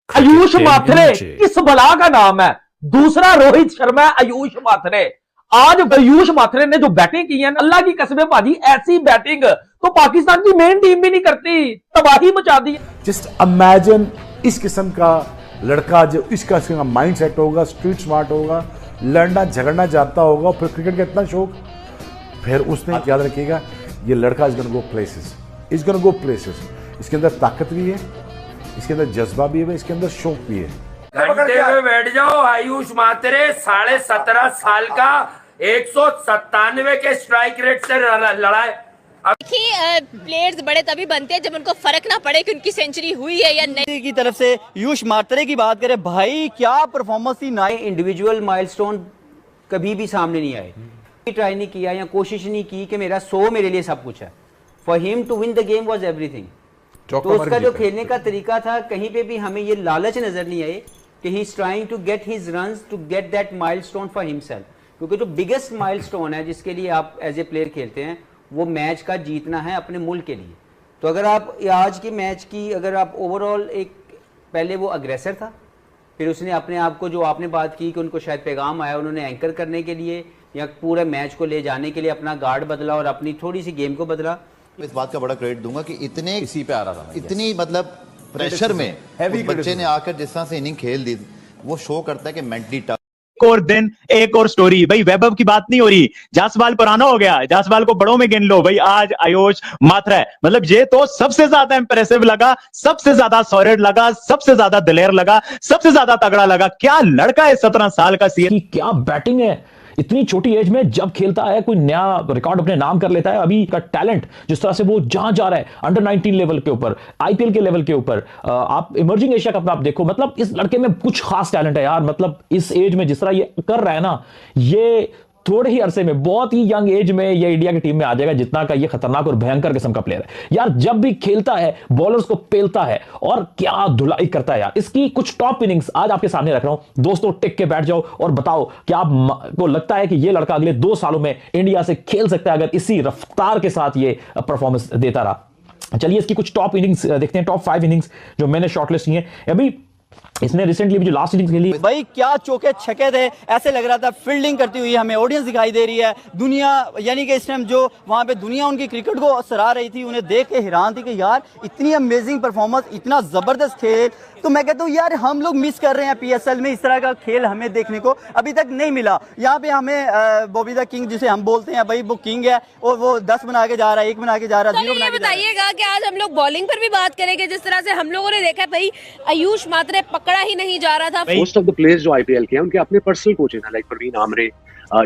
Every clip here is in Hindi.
आयुष माथरे किस बला का नाम है? दूसरा रोहित शर्मा, आयुष माथरे। आज आयुष माथरे ने जो बैटिंग की है, अल्लाह की कसम भाजी, ऐसी बैटिंग तो पाकिस्तान की मेन टीम भी नहीं करती, तबाही मचा दी। जस्ट इमेजिन इस किस्म का लड़का जो इसका माइंड सेट होगा, स्ट्रीट स्मार्ट होगा, लड़ना झगड़ना जानता होगा, फिर क्रिकेट का इतना शौक, फिर उसने याद रखिएगा ये लड़का is gonna go places, is gonna go places. इसके अंदर ताकत भी है, इसके अंदर जज्बा भी है, इसके अंदर शौक भी है। घंटे में बैठ जाओ। आयुष माथरे 17.5 साल का 197 के स्ट्राइक रेट से लड़ाए। देखिए, प्लेयर्स बड़े तभी बनते हैं जब उनको फर्क ना पड़े कि उनकी सेंचुरी हुई है या नहीं। की तरफ से आयुष माथरे की बात करें, भाई क्या परफॉर्मेंस थी। नए इंडिविजुअल माइलस्टोन कभी भी सामने नहीं आए, ट्राई नहीं किया या कोशिश नहीं की कि मेरा 100 मेरे लिए सब कुछ है। For him to win the game was everything. तो उसका जो खेलने का तरीका था, कहीं पे भी हमें ये लालच नजर नहीं आए कि he is trying to get his runs to get that milestone for himself. क्योंकि जो बिगेस्ट माइलस्टोन है जिसके लिए आप एज ए प्लेयर खेलते हैं, वो मैच का जीतना है अपने मुल्क के लिए। तो अगर आप आज के मैच की अगर आप ओवरऑल एक, पहले वो अग्रेसर था, फिर उसने अपने आप को, जो आपने बात की कि उनको शायद पैगाम आया, उन्होंने एंकर करने के लिए या पूरे मैच को ले जाने के लिए अपना गार्ड बदला और अपनी थोड़ी सी गेम को बदला। इस बात का बड़ा क्रेडिट दूंगा कि इतने इसी पे आ रहा था, इतनी मतलब प्रेशर में बच्चे ने आकर जिस तरह से इनिंग खेल दी, वो शो करता है कि मेंटली टफ। एक और दिन एक और स्टोरी। भाई वैभव की बात नहीं हो रही, जासवाल पुराना हो गया, जासवाल को बड़ों में गिन लो। भाई आज आयुष माथरा, मतलब ये तो सबसे ज्यादा इंप्रेसिव लगा, सबसे ज्यादा सॉलिड लगा, सबसे ज्यादा दिलेर लगा, सबसे ज्यादा तगड़ा लगा। क्या लड़का है, 17 साल का सीएम, क्या बैटिंग है। इतनी छोटी एज में जब खेलता है, कोई नया रिकॉर्ड अपने नाम कर लेता है। अभी का टैलेंट जिस तरह से वो जहां जा रहा है, अंडर 19 लेवल के ऊपर, आईपीएल के लेवल के ऊपर, आप इमर्जिंग एशिया कप में आप देखो, मतलब इस लड़के में कुछ खास टैलेंट है यार। मतलब इस एज में जिस तरह ये कर रहा है ना, ये थोड़े ही अरसे में, बहुत ही यंग एज में ये इंडिया की टीम में आ जाएगा। जितना का ये खतरनाक और भयंकर किस्म का प्लेयर है यार। जब भी खेलता है बॉलर्स को पेलता है और क्या धुलाई करता है यार। इसकी कुछ टॉप इनिंग्स आज आपके सामने रख रहा हूं दोस्तों, टिक के बैठ जाओ और बताओ कि आपको लगता है कि ये लड़का अगले 2 सालों में इंडिया से खेल सकता है अगर इसी रफ्तार के साथ ये परफॉर्मेंस देता रहा। चलिए इसकी कुछ टॉप इनिंग्स देखते हैं, टॉप 5 इनिंग्स जो मैंने शॉर्टलिस्ट की हैं। अभी इसने रिसेंटली भी जो लास्ट इनिंग्स खेली, भाई क्या चौके छक्के थे, ऐसे लग रहा था फील्डिंग करती हुई हमें ऑडियंस दिखाई दे रही है। दुनिया यानी कि इस टाइम जो वहां पे दुनिया उनकी क्रिकेट को सराह रही थी, उन्हें देख के हैरान थी कि यार इतनी अमेजिंग परफॉर्मेंस, इतना जबरदस्त खेल। तो मैं कहता हूँ यार हम लोग मिस कर रहे हैं पीएसएल में, इस तरह का खेल हमें देखने को अभी तक नहीं मिला। यहाँ पे हमें बॉबी द किंग जिसे हम बोलते हैं, भाई वो किंग है और वो 10 बना के जा रहा है, 1 बना के जा रहा है, 0 बना के। बताइएगा कि आज हम लोग बॉलिंग पर भी बात करेंगे, जिस तरह से हम लोगों ने देखा भाई आयुष माथरे पकड़ा ही नहीं जा रहा था। मोस्ट ऑफ द प्लेयर्स जो आईपीएल के हैं उनके अपने पर्सनल कोचेज हैं, लाइक परवीन आमरे,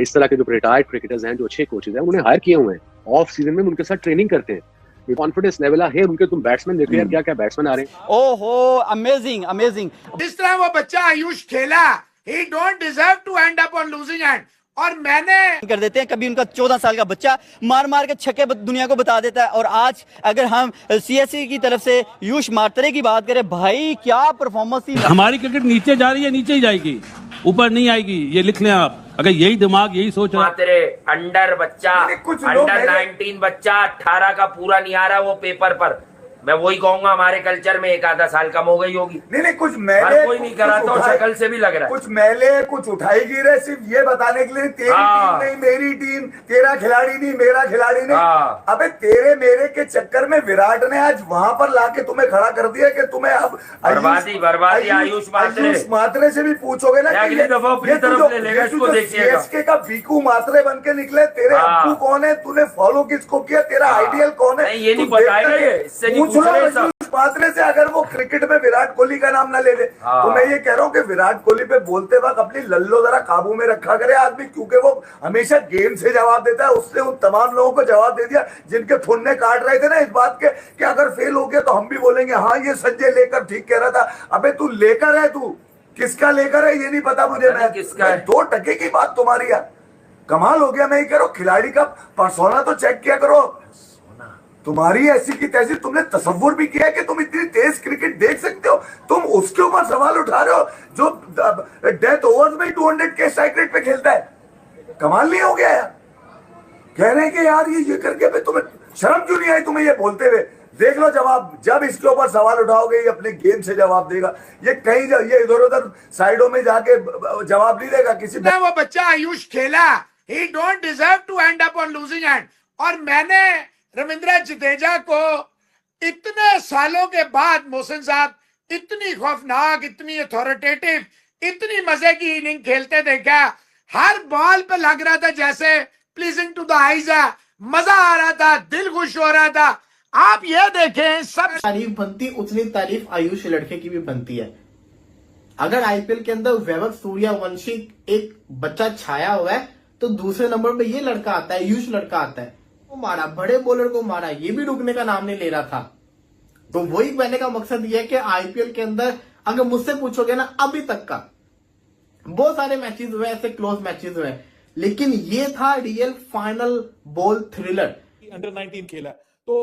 इस तरह के जो रिटायर्ड क्रिकेटर्स हैं, जो अच्छे कोचेज हैं, उन्हें हायर किए हुए हैं। ऑफ सीजन में उनके साथ ट्रेनिंग करते हैं। ये कॉन्फिडेंस लेवल है उनके। तुम बैट्समैन देखो यार, क्या क्या बैट्समैन आ रहे हैं। ओहो अमेजिंग अमेजिंग। जिस तरह वो बच्चा आयुष खेला, he don't deserve to end up on losing end. और मैंने कर देते हैं कभी उनका 14 साल का बच्चा मार मार के छक्के दुनिया को बता देता है। और आज अगर हम सीएससी की तरफ से आयुष माथरे की बात करें, भाई क्या परफॉर्मेंस थी। हमारी क्रिकेट नीचे जा रही है, नीचे ही जाएगी, ऊपर नहीं आएगी, ये लिख लें आप। अगर यही दिमाग यही सोच रहा माथरे अंडर बच्चा, अंडर 19 बच्चा, 18 का पूरा नहीं आ रहा वो पेपर पर। मैं वही कहूंगा, हमारे कल्चर में 1 आधा साल कम हो गई होगी। नहीं कुछ मैले कोई नहीं करा तो शक्ल से भी लग रहा है। कुछ मैले कुछ उठाई गिर है, सिर्फ ये बताने के लिए तेरी टीम नहीं मेरी टीम, तेरा खिलाड़ी नहीं मेरा खिलाड़ी नहीं। अबे तेरे मेरे के चक्कर में विराट ने आज वहां पर लाके तुम्हें खड़ा कर दिया कि तुम्हें अब बर्बादी आयुष माथरे से भी पूछोगे ना सीएसके का वीकू माथरे बन के निकले। तेरे अब्बू कौन है, तूने फॉलो किसको किया, तेरा आइडियल कौन है, ये नहीं बताएगा। माथरे से अगर वो क्रिकेट में विराट कोहली का नाम ना ले ले, तो मैं ये कह रहा हूँ कि विराट कोहली पे बोलते वक्त अपनी लल्लो जरा काबू में रखा करे आदमी, क्योंकि वो हमेशा गेम से जवाब देता है। उसने उन तमाम लोगों को जवाब दे दिया जिनके थुन्ने काट रहे थे ना इस बात के कि अगर फेल हो गया तो हम भी बोलेंगे हाँ ये संजय लेकर ठीक कह रहा था। अबे तू लेकर है, तू किसका लेकर है ये नहीं पता मुझे। मैं किसका 2 टके की बात तुम्हारी यार, कमाल हो गया। मैं ये कह रहा हूँ खिलाड़ी का पर्सोना तो चेक किया करो। तुम्हारी ऐसी की तैसी, तुमने तसव्वुर भी किया कि तुम इतनी तेज क्रिकेट देख सकते हो। तुम उसके ऊपर सवाल उठा रहे हो जो डेथ ओवर्स में 200 के स्ट्राइक रेट पे खेलता है। कमाल नहीं हो गया यार। कह रहे हैं कि यार ये करके तुम्हें शर्म क्यों नहीं आई तुम्हें ये बोलते हुए। देख लो जवाब, जब इसके ऊपर सवाल उठाओगे ये अपने गेम से जवाब देगा। ये कहीं ये इधर उधर साइडों में जाके जवाब नहीं देगा किसी। वो बच्चा आयुष खेला, he don't deserve to end up on losing end. और मैंने रविंद्र जडेजा को इतने सालों के बाद, मोहसिन साहब, इतनी खौफनाक, इतनी अथॉरिटेटिव, इतनी मजे की इनिंग खेलते देखा। हर बॉल पे लग रहा था जैसे प्लीजिंग टू द आईज है, मजा आ रहा था, दिल खुश हो रहा था। आप ये देखें, सब तारीफ बनती उतनी तारीफ आयुष लड़के की भी बनती है। अगर आईपीएल के अंदर वैभव सूर्यवंशी एक बच्चा छाया हुआ है तो दूसरे नंबर पे ये लड़का आता है, आयुष लड़का आता है। वो मारा, बड़े बॉलर को मारा, ये भी रुकने का नाम नहीं ले रहा था। तो वही कहने का मकसद ये है कि आईपीएल के अंदर अगर मुझसे पूछोगे ना, अभी तक का बहुत सारे मैचेस हुए, ऐसे क्लोज मैचेस हुए, लेकिन ये था real final ball thriller. Under 19 खेला तो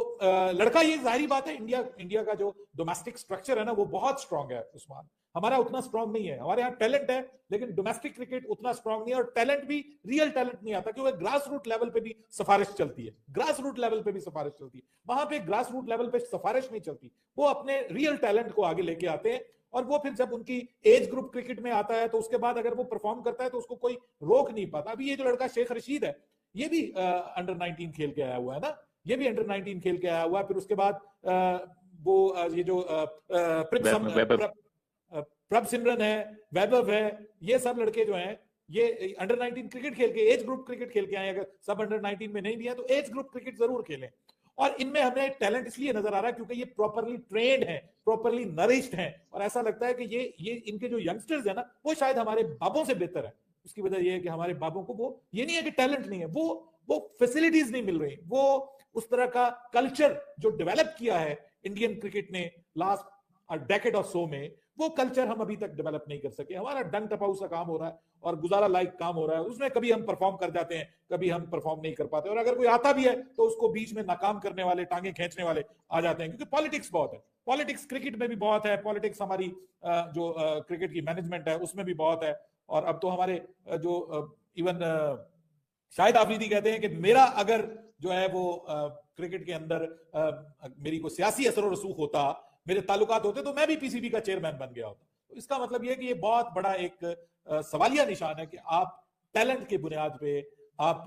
लड़का, ये जाहिर बात है, इंडिया का जो डोमेस्टिक स्ट्रक्चर है ना वो बहुत स्ट्रांग है उस्मान। हमारा उतना स्ट्रांग नहीं है। हमारे यहाँ टैलेंट है लेकिन डोमेस्टिक क्रिकेट उतना स्ट्रांग नहीं है, और टैलेंट भी रियल टैलेंट नहीं आता, क्योंकि ग्रास रूट लेवल पे भी सिफारिश चलती है। ग्रास रूट लेवल पे भी सिफारिश चलती है, वहां पे ग्रास रूट लेवल पे सिफारिश नहीं चलती। वो अपने रियल टैलेंट को आगे लेके आते हैं, और वो फिर जब उनकी एज ग्रुप क्रिकेट में आता है तो उसके बाद अगर वो परफॉर्म करता है तो उसको कोई रोक नहीं पाता। अभी ये जो लड़का शेख रशीद है, ये भी अंडर 19 खेल के आया हुआ है ना, ये भी अंडर 19 खेल के आया हुआ है। फिर उसके बाद वो ये जो प्रभ सिमरन है, वैभव है, ये सब लड़के जो हैं ये अंडर 19 क्रिकेट खेल के, एज ग्रुप क्रिकेट खेल के आए। अगर सब अंडर 19 में नहीं भी है तो एज ग्रुप क्रिकेट जरूर खेलें। और इनमें हमें टैलेंट इसलिए नजर आ रहा है क्योंकि ये प्रॉपरली ट्रेन्ड हैं, प्रॉपरली नरिश्ड हैं, और ऐसा लगता है कि ये इनके जो यंगस्टर्स है ना वो शायद हमारे बाबों से बेहतर है। उसकी वजह ये है कि हमारे बाबों को वो, ये नहीं है कि टैलेंट नहीं है, वो फैसिलिटीज नहीं मिल रही, वो उस तरह का कल्चर जो डेवलप किया है इंडियन क्रिकेट ने लास्ट डेकेड और सो में, वो कल्चर हम अभी तक डेवलप नहीं कर सके। हमारा डंग टपाऊ सा काम हो रहा है और गुजारा लाइक काम हो रहा है, उसमें कभी हम परफॉर्म कर जाते हैं, कभी हम परफॉर्म नहीं कर पाते, और अगर कोई आता भी है तो उसको बीच में नाकाम करने वाले, टांगे खींचने वाले आ जाते हैं, क्योंकि पॉलिटिक्स बहुत है। पॉलिटिक्स क्रिकेट में भी बहुत है, पॉलिटिक्स हमारी जो क्रिकेट की मैनेजमेंट है उसमें भी बहुत है। और अब तो हमारे जो इवन शाहिद आफरीदी कहते हैं कि मेरा अगर जो है वो क्रिकेट के अंदर मेरी को सियासी असर रसूख होता, मेरे ताल्लुकात होते, तो मैं भी पीसीबी का चेयरमैन बन गया होता। तो इसका मतलब यह है कि ये बहुत बड़ा एक सवालिया निशान है कि आप टैलेंट की बुनियाद पे, आप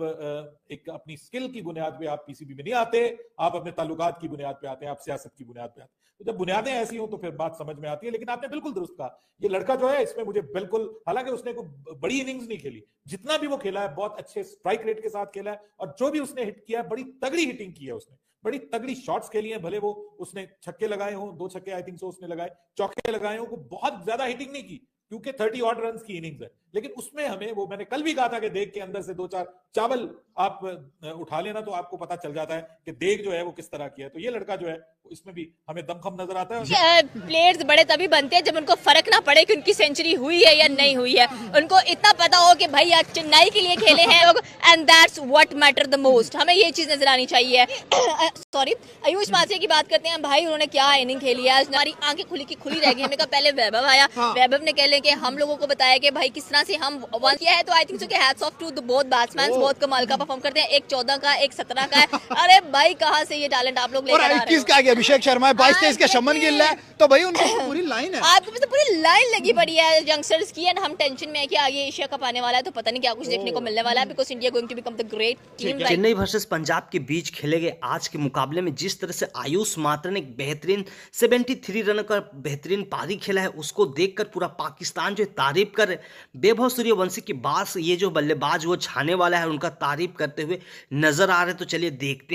एक अपनी स्किल की बुनियाद पे आप पीसीबी में नहीं आते, आप अपने ताल्लुकात की बुनियाद पे आते हैं, आप सियासत की बुनियाद पे आते हैं। तो जब बुनियादें ऐसी हो तो फिर बात समझ में आती है। लेकिन आपने बिल्कुल दुरुस्त कहा, ये लड़का जो है इसमें मुझे बिल्कुल, हालांकि उसने कोई बड़ी इनिंग्स नहीं खेली, जितना भी वो खेला है बहुत अच्छे स्ट्राइक रेट के साथ खेला है, और जो भी उसने हिट किया है बड़ी तगड़ी हिटिंग की है उसने, बड़ी तगड़ी शॉट्स खेली हैं। भले वो उसने छक्के लगाए हों, 2 छक्के आई थिंक सो उसने लगाए, चौके लगाए हों, बहुत ज्यादा हिटिंग नहीं की क्योंकि 30 ऑड रन की इनिंग्स है, लेकिन उसमें हमें वो, मैंने कल भी कहा था कि देग के अंदर से 2-4 चावल आप उठा लेना तो आपको पता चल जाता है कि देग जो है वो किस तरह की है। तो ये लड़का जो है इसमें भी हमें दमखम नजर आता है। प्लेयर्स बड़े तभी बनते हैं जब उनको फर्क ना पड़े कि उनकी सेंचुरी हुई है या नहीं हुई है, उनको इतना पता हो कि भाई आज चेन्नई के लिए खेले हैं लोग, and that's what matter the most. हमें ये चीज नजर आनी चाहिए। सॉरी, आयुष मात्रे की बात करते हैं भाई, उन्होंने क्या इनिंग खेली है, हमारी आंखें खुली की खुली रह गई। हमने कहा पहले वैभव आया, वैभव ने कह लें कि हम लोगों को बताया कि भाई किस तरह से हम वन किया है, तो आई थिंक सो कि hats off to the both batsman, बहुत कमाल का परफॉर्म करते हैं। एक 14 का, एक 17 का है। अरे भाई कहाँ से ये टैलेंट आप लोग लेकर आ रहे हो? 21 का आ गया अभिषेक शर्मा, 22-23 का शमन गिल है, तो भाई उनकी पूरी लाइन है, आपके पास पूरी लाइन लगी पड़ी है यंगस्टर्स की, एंड हम टेंशन में है कि आगे एशिया कप आने वाला है तो पता नहीं क्या कुछ देखने को मिलने वाला है, because India going to become the great team. Chennai versus Punjab के बीच खेले गए आज के मुकाबले में जिस तरह से आयुष मात्रा ने एक बेहतरीन 73 रन का बेहतरीन पारी खेला है, उसको देखकर पूरा पाकिस्तान जो तारीफ कर, वैभव सूर्यवंशी के बाद ये जो बल्लेबाज वो छाने वाला है उनका तारीफ करते हुए नजर आ रहे। तो चलिए देखते